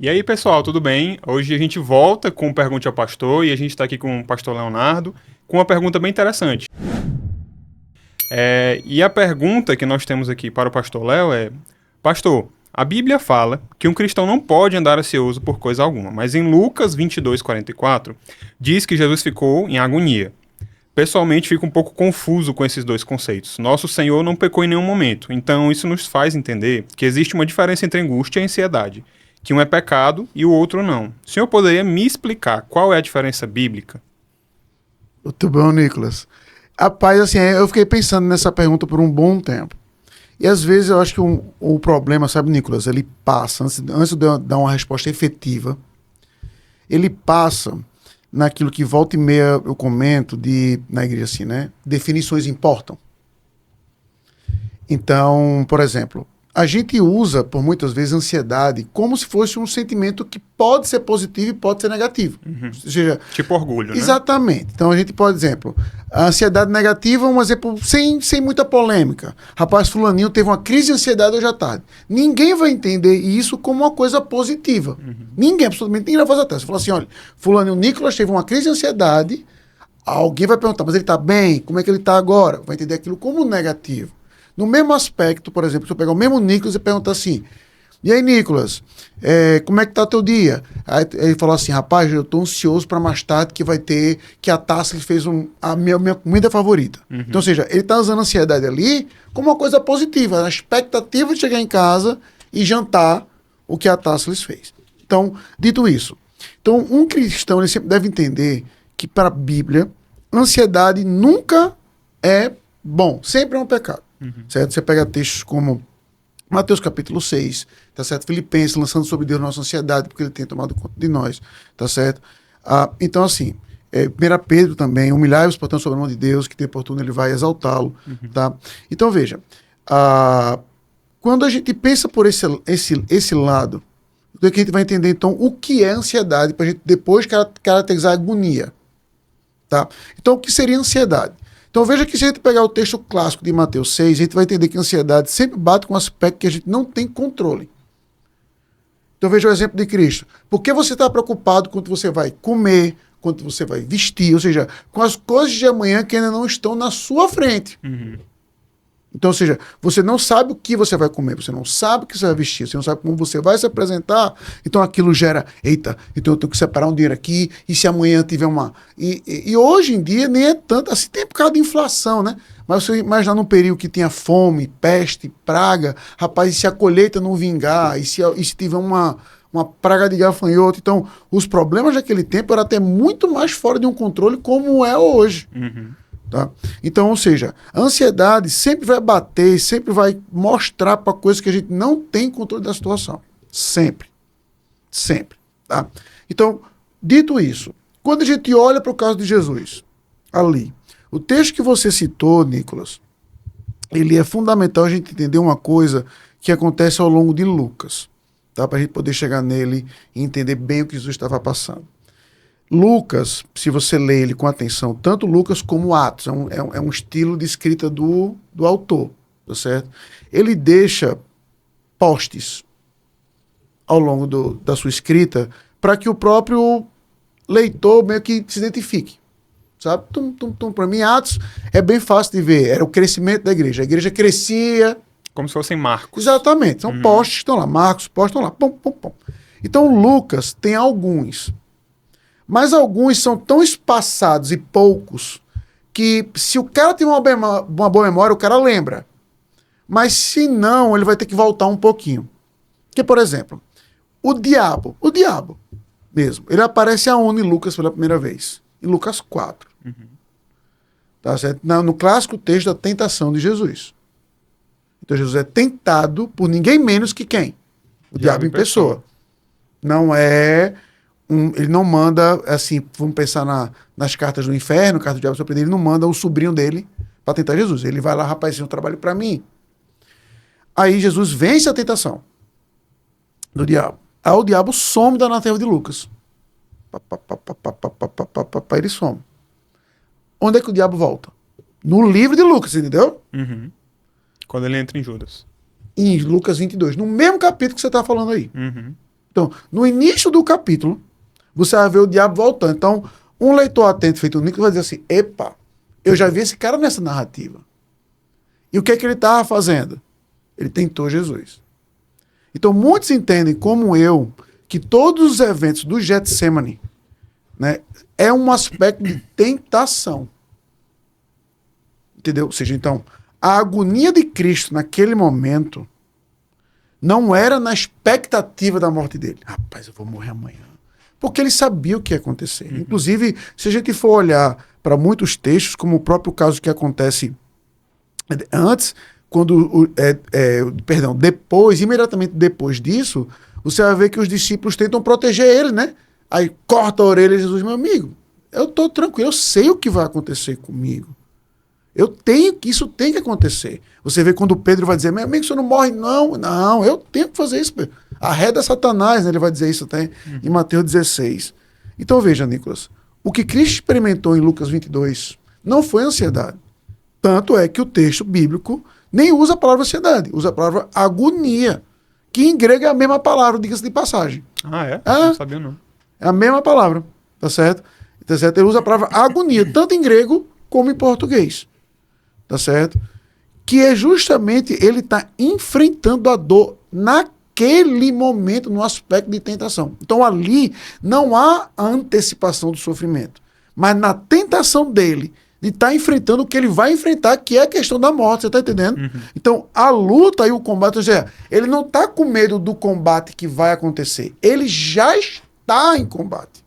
E aí, pessoal, tudo bem? Hoje a gente volta com o Pergunte ao Pastor e a gente está aqui com o pastor Leonardo com uma pergunta bem interessante. E a pergunta que nós temos aqui para o pastor Léo é: Pastor, a Bíblia fala que um cristão não pode andar ansioso por coisa alguma, mas em Lucas 22:44 diz que Jesus ficou em agonia. Pessoalmente, fico um pouco confuso com esses dois conceitos. Nosso Senhor não pecou em nenhum momento, então isso nos faz entender que existe uma diferença entre angústia e ansiedade, que um é pecado e o outro não. O senhor poderia me explicar qual é a diferença bíblica? Muito bom, Nicolas. Rapaz, assim, eu fiquei pensando nessa pergunta por um bom tempo. E às vezes eu acho que o problema, sabe, Nicolas, ele passa, antes de eu dar uma resposta efetiva, ele passa naquilo que volta e meia eu comento na igreja assim, né? Definições importam. Então, por exemplo, a gente usa, por muitas vezes, ansiedade como se fosse um sentimento que pode ser positivo e pode ser negativo. Uhum. Ou seja, tipo orgulho, né? Exatamente. Então a gente pode, exemplo, a ansiedade negativa é um exemplo sem muita polêmica. Rapaz, fulaninho teve uma crise de ansiedade hoje à tarde. Ninguém vai entender isso como uma coisa positiva. Uhum. Ninguém, absolutamente ninguém vai fazer a teste. Você fala assim, olha, fulaninho Nicolas teve uma crise de ansiedade, alguém vai perguntar, mas ele está bem? Como é que ele está agora? Vai entender aquilo como negativo. No mesmo aspecto, por exemplo, se eu pegar o mesmo Nicolas e perguntar assim, e aí, Nicolas, como é que tá o teu dia? Aí ele falou assim, rapaz, eu tô ansioso para mais tarde que a Taça fez a minha comida favorita. Uhum. Então, ou seja, ele tá usando a ansiedade ali como uma coisa positiva, a expectativa de chegar em casa e jantar o que a Taça lhes fez. Então, dito isso, então um cristão ele sempre deve entender que para a Bíblia, ansiedade nunca é bom, sempre é um pecado. Uhum. Certo? Você pega textos como Mateus capítulo 6, tá certo? Filipenses, lançando sobre Deus nossa ansiedade, porque ele tem tomado conta de nós, tá certo? Então, assim, 1 Pedro também, humilhai-vos, portanto, sobre a mão de Deus, que tem oportuno ele vai exaltá-lo, tá? Então, veja, quando a gente pensa por esse lado, então que a gente vai entender, então, o que é ansiedade, para a gente depois caracterizar a agonia, tá? Então, o que seria ansiedade? Então veja que se a gente pegar o texto clássico de Mateus 6, a gente vai entender que a ansiedade sempre bate com um aspecto que a gente não tem controle. Então veja o exemplo de Cristo. Por que você está preocupado quando você vai comer, quando você vai vestir, ou seja, com as coisas de amanhã que ainda não estão na sua frente? Uhum. Então, ou seja, você não sabe o que você vai comer, você não sabe o que você vai vestir, você não sabe como você vai se apresentar, então aquilo gera, eita, então eu tenho que separar um dinheiro aqui, e se amanhã tiver uma... E hoje em dia nem é tanto, assim, tem por causa da inflação, né? Mas você imaginar num período que tinha fome, peste, praga, rapaz, e se a colheita não vingar, e se tiver uma praga de gafanhoto, então os problemas daquele tempo eram até muito mais fora de um controle como é hoje. Uhum. Tá? Então, ou seja, a ansiedade sempre vai bater, sempre vai mostrar para coisas que a gente não tem controle da situação. Sempre. Sempre. Tá? Então, dito isso, quando a gente olha para o caso de Jesus, ali, o texto que você citou, Nicolas, ele é fundamental a gente entender uma coisa que acontece ao longo de Lucas, tá? Para a gente poder chegar nele e entender bem o que Jesus estava passando. Lucas, se você lê ele com atenção, tanto Lucas como Atos, é um estilo de escrita do autor, tá certo? Ele deixa postes ao longo da sua escrita para que o próprio leitor meio que se identifique, sabe? Para mim, Atos é bem fácil de ver, era o crescimento da igreja. A igreja crescia... Como se fossem marcos. Exatamente, são postes que estão lá, marcos, postes estão lá, pum, pum, pum. Então, Lucas tem alguns... Mas alguns são tão espaçados e poucos que se o cara tem uma boa memória, o cara lembra. Mas se não, ele vai ter que voltar um pouquinho. Porque, por exemplo, o diabo mesmo, ele aparece aonde em Lucas pela primeira vez? Em Lucas 4. Uhum. Tá certo? No clássico texto da tentação de Jesus. Então Jesus é tentado por ninguém menos que quem? O diabo em pessoa. Não é... ele não manda, assim, vamos pensar nas cartas do inferno, carta do diabo surpreender, ele não manda o sobrinho dele para tentar Jesus. Ele vai lá, rapaz, isso é um trabalho para mim. Aí Jesus vence a tentação do diabo. Aí o diabo some da narrativa de Lucas. Ele some. Onde é que o diabo volta? No livro de Lucas, entendeu? Uhum. Quando ele entra em Judas. Em Lucas 22, no mesmo capítulo que você está falando aí. Uhum. Então, no início do capítulo, você vai ver o diabo voltando. Então, um leitor atento, feito o Nicolas, vai dizer assim, epa, eu já vi esse cara nessa narrativa. E o que é que ele estava fazendo? Ele tentou Jesus. Então, muitos entendem, como eu, que todos os eventos do Getsemane, né, é um aspecto de tentação. Entendeu? Ou seja, então, a agonia de Cristo naquele momento não era na expectativa da morte dele. Rapaz, eu vou morrer amanhã. Porque ele sabia o que ia acontecer. Uhum. Inclusive, se a gente for olhar para muitos textos, como o próprio caso que acontece antes, depois, imediatamente depois disso, você vai ver que os discípulos tentam proteger ele, né? Aí corta a orelha de Jesus, meu amigo, eu estou tranquilo, eu sei o que vai acontecer comigo. Isso tem que acontecer. Você vê quando Pedro vai dizer, meu amigo, você não morre, não, eu tenho que fazer isso. Arreda Satanás, né? Ele vai dizer isso até em Mateus 16. Então veja, Nicolas, o que Cristo experimentou em Lucas 22 não foi ansiedade. Tanto é que o texto bíblico nem usa a palavra ansiedade, usa a palavra agonia, que em grego é a mesma palavra, diga-se de passagem. Ah, é? É. Não sabia, não. É a mesma palavra, tá certo? Tá certo? Ele usa a palavra agonia, tanto em grego como em português. Tá certo? Que é justamente ele está enfrentando a dor naquele momento, no aspecto de tentação. Então ali não há a antecipação do sofrimento, mas na tentação dele de estar enfrentando o que ele vai enfrentar, que é a questão da morte, você está entendendo? Uhum. Então a luta e o combate, ou seja, ele não está com medo do combate que vai acontecer, ele já está em combate.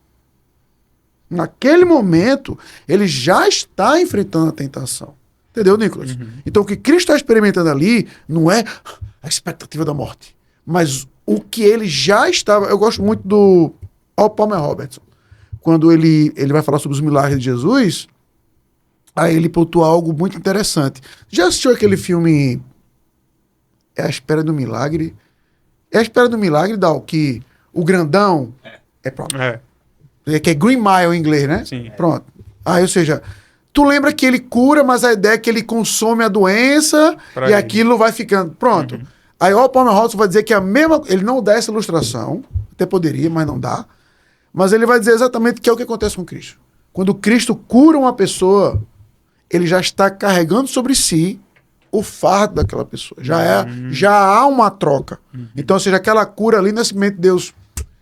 Naquele momento, ele já está enfrentando a tentação. Entendeu, Nicolas? Uhum. Então, o que Cristo está experimentando ali não é a expectativa da morte, mas o que ele já estava... Eu gosto muito do Palmer Robertson. Quando ele vai falar sobre os milagres de Jesus, aí ele pontua algo muito interessante. Já assistiu aquele filme É a Espera do Milagre? É a Espera do Milagre, Dal, que o grandão... Pronto. Que é Green Mile em inglês, né? Sim. Pronto. Aí, ou seja... Tu lembra que ele cura, mas a ideia é que ele consome a doença e aquilo vai ficando... Pronto. Uhum. Aí o Palmer Robertson vai dizer que a mesma... Ele não dá essa ilustração, até poderia, mas não dá. Mas ele vai dizer exatamente que é o que acontece com Cristo. Quando Cristo cura uma pessoa, ele já está carregando sobre si o fardo daquela pessoa. Já há uma troca. Uhum. Então, ou seja, aquela cura ali, nesse momento, Deus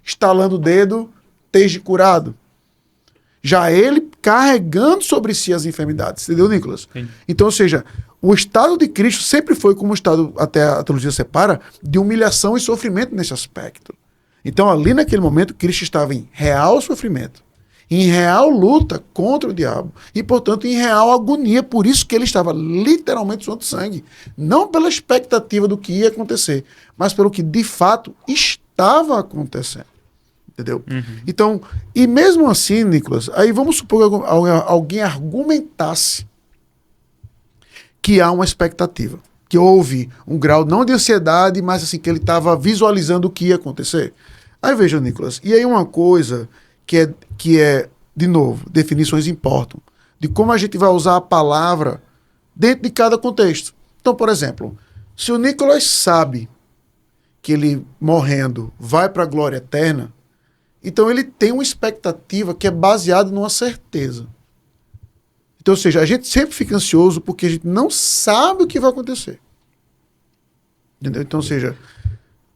estalando o dedo, esteja curado. Já ele carregando sobre si as enfermidades. Entendeu, Nicolas? Sim. Então, ou seja, o estado de Cristo sempre foi como o estado, até a teologia separa, de humilhação e sofrimento nesse aspecto. Então, ali naquele momento, Cristo estava em real sofrimento, em real luta contra o diabo e, portanto, em real agonia. Por isso que ele estava literalmente suando sangue. Não pela expectativa do que ia acontecer, mas pelo que, de fato, estava acontecendo. Entendeu? Uhum. Então, e mesmo assim, Nicolas, aí vamos supor que alguém argumentasse que há uma expectativa, que houve um grau não de ansiedade, mas assim, que ele estava visualizando o que ia acontecer. Aí veja, Nicolas, e aí uma coisa que é, de novo, definições importam, de como a gente vai usar a palavra dentro de cada contexto. Então, por exemplo, se o Nicolas sabe que ele, morrendo, vai para a glória eterna, então ele tem uma expectativa que é baseada numa certeza. Então, ou seja, a gente sempre fica ansioso porque a gente não sabe o que vai acontecer. Entendeu? Então, ou seja,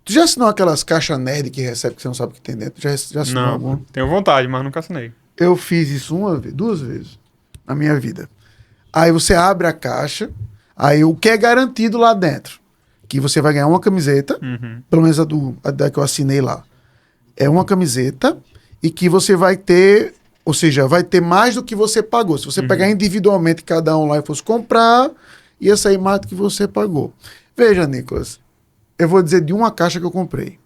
tu já assinou aquelas caixas nerd que recebe que você não sabe o que tem dentro? Já assinou não, alguma? Tenho vontade, mas nunca assinei. Eu fiz isso duas vezes na minha vida. Aí você abre a caixa, aí o que é garantido lá dentro? Que você vai ganhar uma camiseta, pelo menos a da que eu assinei lá. É uma camiseta e que você vai ter, ou seja, vai ter mais do que você pagou. Se você pegar individualmente cada um lá e fosse comprar, ia sair mais do que você pagou. Veja, Nicolas, eu vou dizer de uma caixa que eu comprei.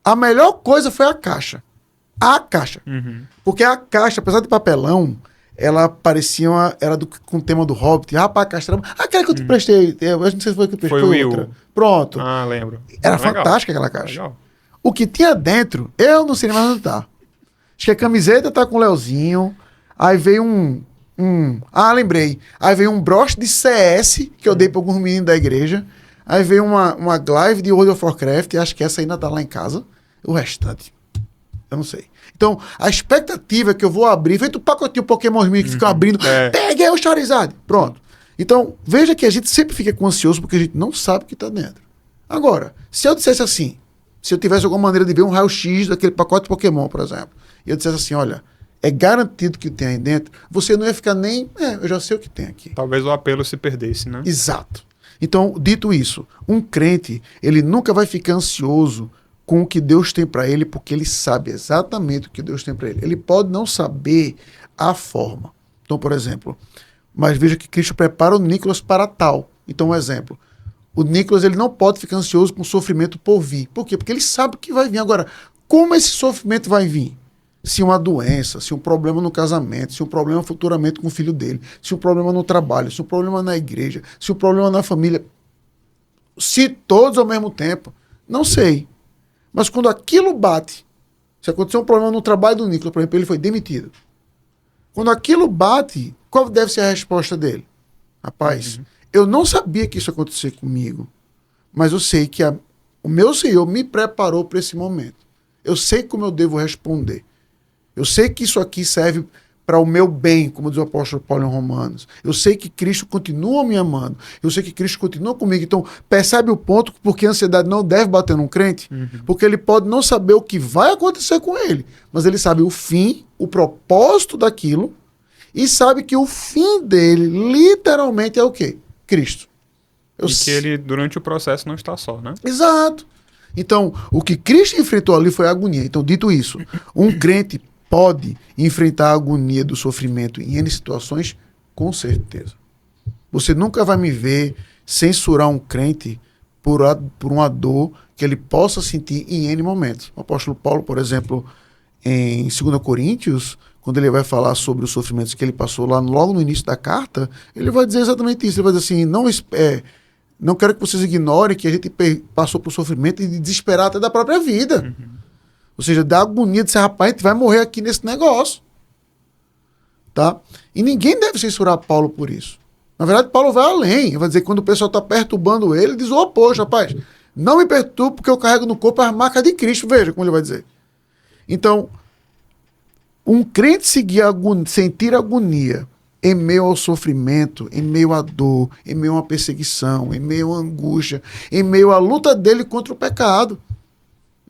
A melhor coisa foi a caixa. A caixa. Porque a caixa, apesar de papelão, ela parecia com o tema do Hobbit. Rapaz, a caixa era... Aquela que eu te prestei, eu não sei se foi que eu te prestei. Foi o outra. Will. Pronto. Ah, lembro. Era fantástica aquela caixa. Legal. O que tinha dentro, eu não sei mais onde tá. Acho que a camiseta tá com o Leozinho. Aí veio lembrei. Aí veio um broche de CS, que eu dei para alguns meninos da igreja. Aí veio uma Glaive de World of Warcraft. Acho que essa ainda tá lá em casa. O restante, eu não sei. Então, a expectativa é que eu vou abrir, feito o pacotinho Pokémon que fica abrindo, peguei o Charizard, pronto. Então, veja que a gente sempre fica com ansioso porque a gente não sabe o que está dentro. Agora, se eu dissesse assim, se eu tivesse alguma maneira de ver um raio-x daquele pacote Pokémon, por exemplo, e eu dissesse assim, olha, é garantido que tem aí dentro, você não ia ficar nem, eu já sei o que tem aqui. Talvez o apelo se perdesse, né? Exato. Então, dito isso, um crente, ele nunca vai ficar ansioso com o que Deus tem para ele, porque ele sabe exatamente o que Deus tem para ele. Ele pode não saber a forma. Então, por exemplo, mas veja que Cristo prepara o Nicolas para tal. Então, um exemplo. O Nicolas, ele não pode ficar ansioso com o sofrimento por vir. Por quê? Porque ele sabe que vai vir. Agora, como esse sofrimento vai vir? Se uma doença, se um problema no casamento, se um problema futuramente com o filho dele, se um problema no trabalho, se um problema na igreja, se um problema na família, se todos ao mesmo tempo, não sei. Mas quando aquilo bate, se acontecer um problema no trabalho do Nicolas, por exemplo, ele foi demitido. Quando aquilo bate, qual deve ser a resposta dele? Rapaz, eu não sabia que isso ia acontecer comigo, mas eu sei que o meu Senhor me preparou para esse momento. Eu sei como eu devo responder. Eu sei que isso aqui serve para o meu bem, como diz o apóstolo Paulo em Romanos. Eu sei que Cristo continua me amando. Eu sei que Cristo continua comigo. Então, percebe o ponto porque a ansiedade não deve bater num crente? Porque ele pode não saber o que vai acontecer com ele, mas ele sabe o fim, o propósito daquilo, e sabe que o fim dele, literalmente, é o quê? Cristo. Que ele, durante o processo, não está só, né? Exato. Então, o que Cristo enfrentou ali foi a agonia. Então, dito isso, um crente pode enfrentar a agonia do sofrimento em N situações, com certeza. Você nunca vai me ver censurar um crente por uma dor que ele possa sentir em N momentos. O apóstolo Paulo, por exemplo, em 2 Coríntios, quando ele vai falar sobre os sofrimentos que ele passou lá logo no início da carta, ele vai dizer exatamente isso. Ele vai dizer assim, não quero que vocês ignorem que a gente passou por sofrimento e desesperar até da própria vida. Ou seja, da agonia de ser, rapaz, a gente vai morrer aqui nesse negócio. Tá? E ninguém deve censurar Paulo por isso. Na verdade, Paulo vai além. Ele vai dizer que quando o pessoal está perturbando ele diz, poxa, rapaz, não me perturbe porque eu carrego no corpo as marcas de Cristo. Veja como ele vai dizer. Então, um crente sentir agonia em meio ao sofrimento, em meio à dor, em meio a uma perseguição, em meio à angústia, em meio à luta dele contra o pecado.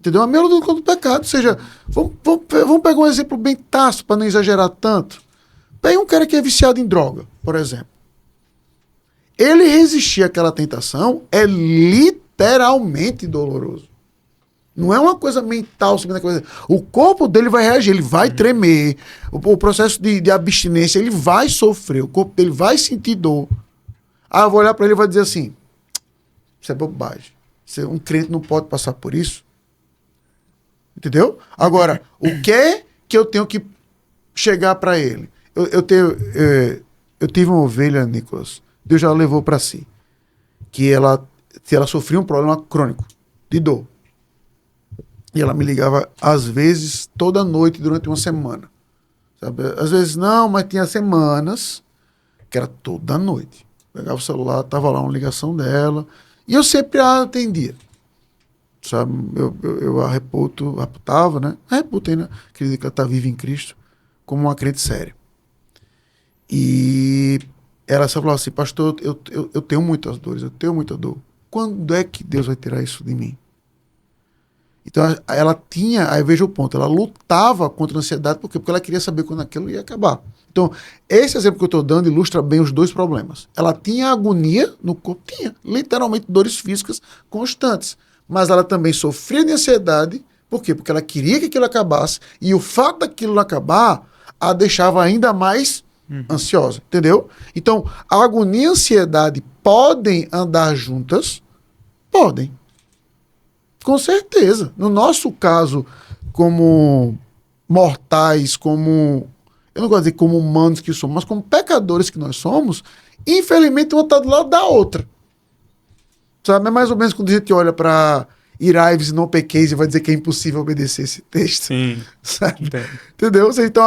Entendeu? A meio luta contra o pecado. Ou seja, vamos pegar um exemplo bem tácito para não exagerar tanto. Pega um cara que é viciado em droga, por exemplo. Ele resistir àquela tentação é literalmente doloroso. Não é uma coisa mental, o corpo dele vai reagir, ele vai tremer, o processo de abstinência, ele vai sofrer, o corpo dele vai sentir dor. Ah, eu vou olhar para ele e vou dizer assim, isso é bobagem. Um crente não pode passar por isso. Entendeu? Agora, o que é que eu tenho que chegar para ele? Eu tive uma ovelha, Nicolas, Deus já levou para si, que ela sofria um problema crônico de dor. E ela me ligava, às vezes, toda noite, durante uma semana. Sabe? Às vezes não, mas tinha semanas que era toda noite. Pegava o celular, tava lá uma ligação dela, e eu sempre a atendia. Sabe? Eu a reputava, né? Reputei, né? Acredito que ela está viva em Cristo, como uma crente séria. E ela só falava assim, pastor, eu tenho muitas dores, eu tenho muita dor. Quando é que Deus vai tirar isso de mim? Então ela tinha, aí veja o ponto, ela lutava contra a ansiedade, por quê? Porque ela queria saber quando aquilo ia acabar. Então, esse exemplo que eu estou dando ilustra bem os dois problemas. Ela tinha agonia no corpo, tinha literalmente dores físicas constantes, mas ela também sofria de ansiedade, por quê? Porque ela queria que aquilo acabasse, e o fato daquilo não acabar a deixava ainda mais ansiosa, entendeu? Então, a agonia e a ansiedade podem andar juntas? Podem. Com certeza. No nosso caso, como mortais, como... Eu não gosto de dizer como humanos que somos, mas como pecadores que nós somos, infelizmente uma está do lado da outra. Sabe? É mais ou menos quando a gente olha para Irai-vos e não pequeis e vai dizer que é impossível obedecer esse texto. Sim. Sabe? Entendeu? Então,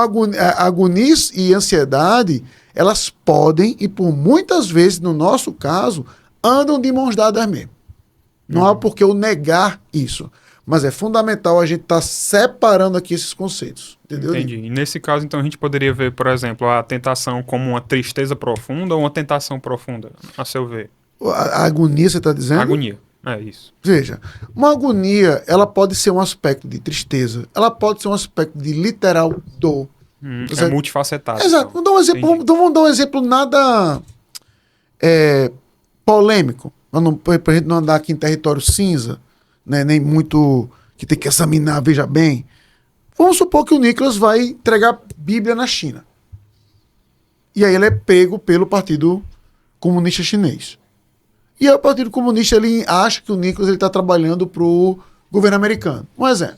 agonia e ansiedade, elas podem, e por muitas vezes, no nosso caso, andam de mãos dadas mesmo. Não há por que eu negar isso. Mas é fundamental a gente estar separando aqui esses conceitos. Entendeu? Entendi. E nesse caso, então, a gente poderia ver, por exemplo, a tentação como uma tristeza profunda ou uma tentação profunda, a seu ver? A agonia, você está dizendo? Agonia. É isso. Veja, uma agonia, ela pode ser um aspecto de tristeza, ela pode ser um aspecto de literal dor. É multifacetado. Exato. Então. Vamos dar um exemplo nada polêmico, para a gente não andar aqui em território cinza, né, nem muito que tem que examinar, veja bem. Vamos supor que o Nicolas vai entregar Bíblia na China. E aí ele é pego pelo Partido Comunista Chinês. E aí o Partido Comunista ele acha que o Nicolas está trabalhando para o governo americano. Um exemplo.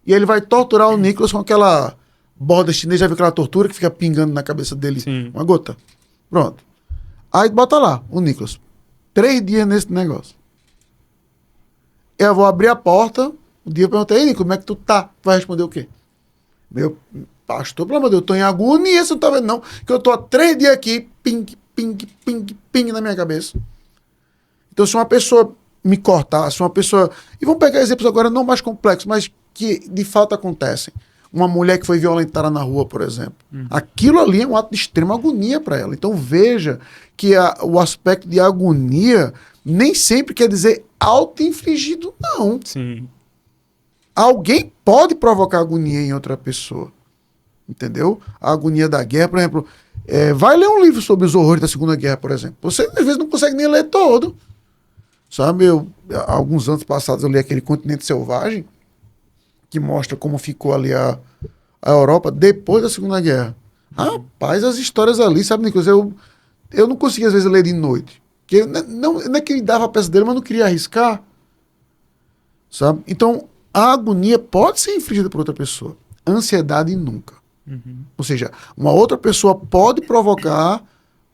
E aí ele vai torturar o Nicolas com aquela borda chinesa, já viu aquela tortura que fica pingando na cabeça dele? Sim. Uma gota. Pronto. Aí bota lá, o Nicolas. 3 dias nesse negócio. Eu vou abrir a porta, um dia eu perguntei, Nicolas, como é que tu tá? Vai responder o quê? Meu pastor, pelo amor de Deus, eu tô em agonia, você não tá vendo não, que eu tô há 3 dias aqui, ping, ping, ping, ping na minha cabeça. Então, se uma pessoa me cortar, se uma pessoa... E vamos pegar exemplos agora não mais complexos, mas que de fato acontecem. Uma mulher que foi violentada na rua, por exemplo. Aquilo ali é um ato de extrema agonia para ela. Então, veja que o aspecto de agonia nem sempre quer dizer auto-infligido, não. Sim. Alguém pode provocar agonia em outra pessoa. Entendeu? A agonia da guerra, por exemplo... vai ler um livro sobre os horrores da Segunda Guerra, por exemplo. Você, às vezes, não consegue nem ler todo. Sabe, alguns anos passados eu li aquele Continente Selvagem, que mostra como ficou ali a Europa depois da Segunda Guerra. Rapaz, as histórias ali, sabe, Nicolas, eu não conseguia às vezes ler de noite. Porque não é que ele dava a peça dele, mas não queria arriscar. Sabe? Então, a agonia pode ser infligida por outra pessoa. Ansiedade nunca. Ou seja, uma outra pessoa pode provocar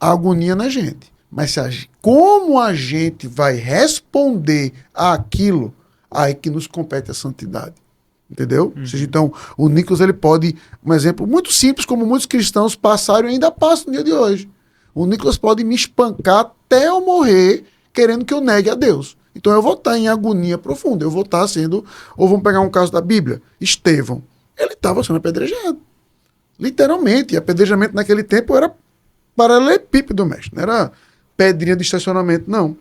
a agonia na gente. Mas como a gente vai responder àquilo, aí que nos compete a santidade. Entendeu? Ou seja, então, o Nicolas ele pode, um exemplo muito simples, como muitos cristãos passaram e ainda passam no dia de hoje. O Nicolas pode me espancar até eu morrer, querendo que eu negue a Deus. Então eu vou estar em agonia profunda, eu vou estar sendo... Ou vamos pegar um caso da Bíblia, Estevão. Ele estava sendo apedrejado. Literalmente. E apedrejamento naquele tempo era paralelepípedo, mestre. Não era pedrinha de estacionamento, não.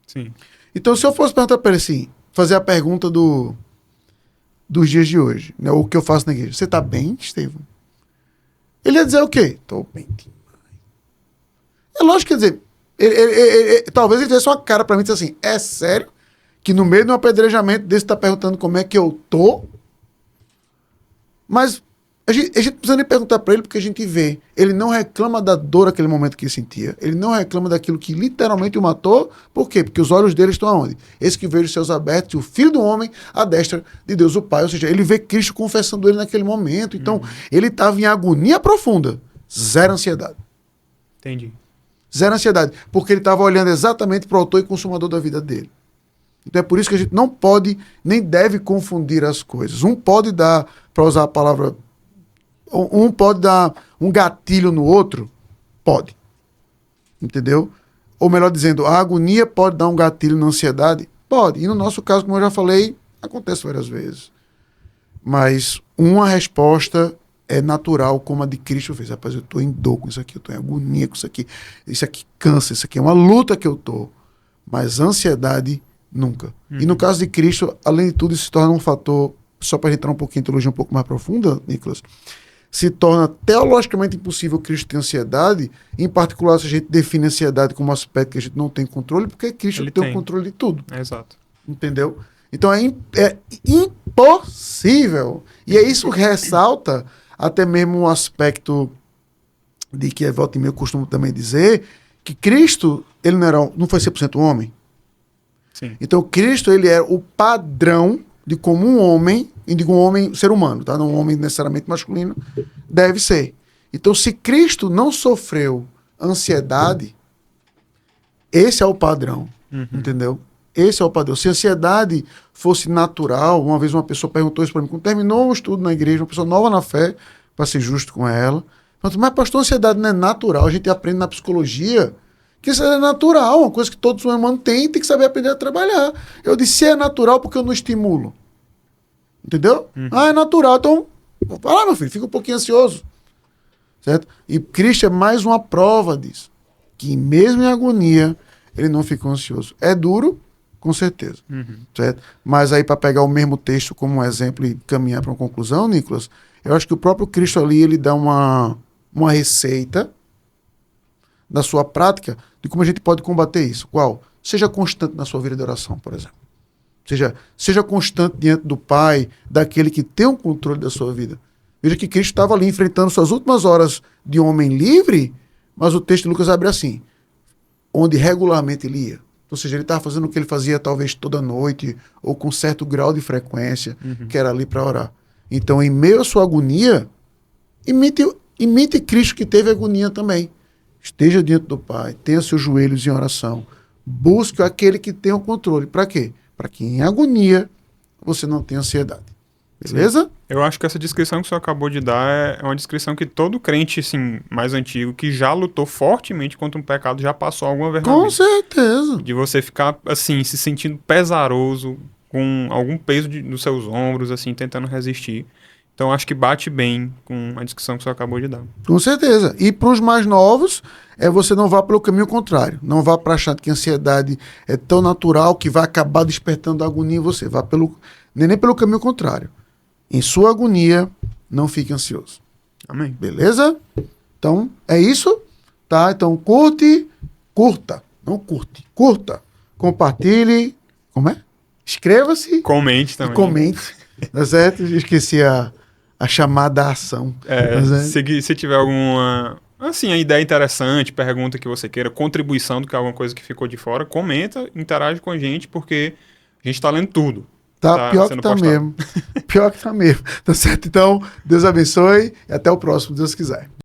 Sim. Então, se eu fosse perguntar para ele assim, fazer a pergunta dos dias de hoje, né, o que eu faço na igreja, você está bem, Estevão? Ele ia dizer o quê? Estou bem demais. É lógico que dizer, talvez ele tivesse uma cara para mim e disse assim, é sério que no meio de um apedrejamento desse está perguntando como é que eu tô? Mas a gente não precisa nem perguntar para ele, porque a gente vê. Ele não reclama da dor naquele momento que ele sentia. Ele não reclama daquilo que literalmente o matou. Por quê? Porque os olhos dele estão aonde? Esse que vejo os céus abertos, e o Filho do Homem à destra de Deus o Pai. Ou seja, ele vê Cristo confessando ele naquele momento. Então, ele estava em agonia profunda. Zero ansiedade. Entendi. Zero ansiedade. Porque ele estava olhando exatamente para o autor e consumador da vida dele. Então é por isso que a gente não pode, nem deve confundir as coisas. Um pode dar, para usar a palavra... Um pode dar um gatilho no outro? Pode. Entendeu? Ou melhor dizendo, a agonia pode dar um gatilho na ansiedade? Pode. E no nosso caso, como eu já falei, acontece várias vezes. Mas uma resposta é natural, como a de Cristo fez. Rapaz, eu estou em dor com isso aqui, eu estou em agonia com isso aqui cansa, isso aqui é uma luta que eu estou. Mas ansiedade, nunca. E no caso de Cristo, além de tudo, isso se torna um fator, só para entrar um pouquinho em teologia um pouco mais profunda, Nicolas, se torna teologicamente impossível Cristo ter ansiedade, em particular se a gente define a ansiedade como um aspecto que a gente não tem controle, porque Cristo tem o controle de tudo. Exato. Entendeu? Então é impossível. E é isso que ressalta até mesmo um aspecto de que a volta e meia eu costumo também dizer, que Cristo, ele não foi 100% homem. Sim. Então Cristo, ele é o padrão de como um homem, e digo um homem, ser humano, tá? Não um homem necessariamente masculino, deve ser. Então, se Cristo não sofreu ansiedade, esse é o padrão, entendeu? Esse é o padrão. Se a ansiedade fosse natural, uma vez uma pessoa perguntou isso para mim, quando terminou o estudo na igreja, uma pessoa nova na fé, para ser justo com ela, mas pastor, a ansiedade não é natural. A gente aprende na psicologia que isso é natural, uma coisa que todos os humanos têm, tem que saber aprender a trabalhar. Eu disse, se é natural, porque eu não estimulo? Entendeu? Ah, é natural, então, vai lá, meu filho, fica um pouquinho ansioso. Certo? E Cristo é mais uma prova disso. Que mesmo em agonia, ele não ficou ansioso. É duro, com certeza. Certo? Mas aí, para pegar o mesmo texto como um exemplo e caminhar para uma conclusão, Nicolas, eu acho que o próprio Cristo ali, ele dá uma receita da sua prática de como a gente pode combater isso. Qual? Seja constante na sua vida de oração, por exemplo. Seja constante diante do Pai, daquele que tem o controle da sua vida. Veja que Cristo estava ali enfrentando suas últimas horas de homem livre, mas o texto de Lucas abre assim, onde regularmente ele ia. Ou seja, ele estava fazendo o que ele fazia talvez toda noite, ou com certo grau de frequência, que era ali para orar. Então, em meio à sua agonia, imite Cristo que teve agonia também. Esteja diante do Pai, tenha seus joelhos em oração, busque aquele que tem o controle. Para quê? Para que em agonia você não tenha ansiedade. Beleza? Sim. Eu acho que essa descrição que o senhor acabou de dar é uma descrição que todo crente assim, mais antigo, que já lutou fortemente contra um pecado, já passou alguma vez na vida. Com certeza. De você ficar, assim, se sentindo pesaroso, com algum peso nos seus ombros, assim, tentando resistir. Então, acho que bate bem com a descrição que o senhor acabou de dar. Com certeza. E para os mais novos, você não vá pelo caminho contrário. Não vá para achar que a ansiedade é tão natural que vai acabar despertando a agonia em você. Vá nem pelo caminho contrário. Em sua agonia, não fique ansioso. Amém. Beleza? Então, é isso. Tá? Então, curta. Não curte. Curta. Compartilhe. Como é? Inscreva-se. Comente também. E comente. Tá certo? Esqueci a chamada à ação. Se tiver alguma, assim, a ideia interessante, pergunta que você queira, contribuição do que alguma coisa que ficou de fora, comenta, interage com a gente, porque a gente tá lendo tudo. Tá pior que tá postado. Mesmo. Pior que tá mesmo. Tá certo? Então, Deus abençoe e até o próximo, se Deus quiser.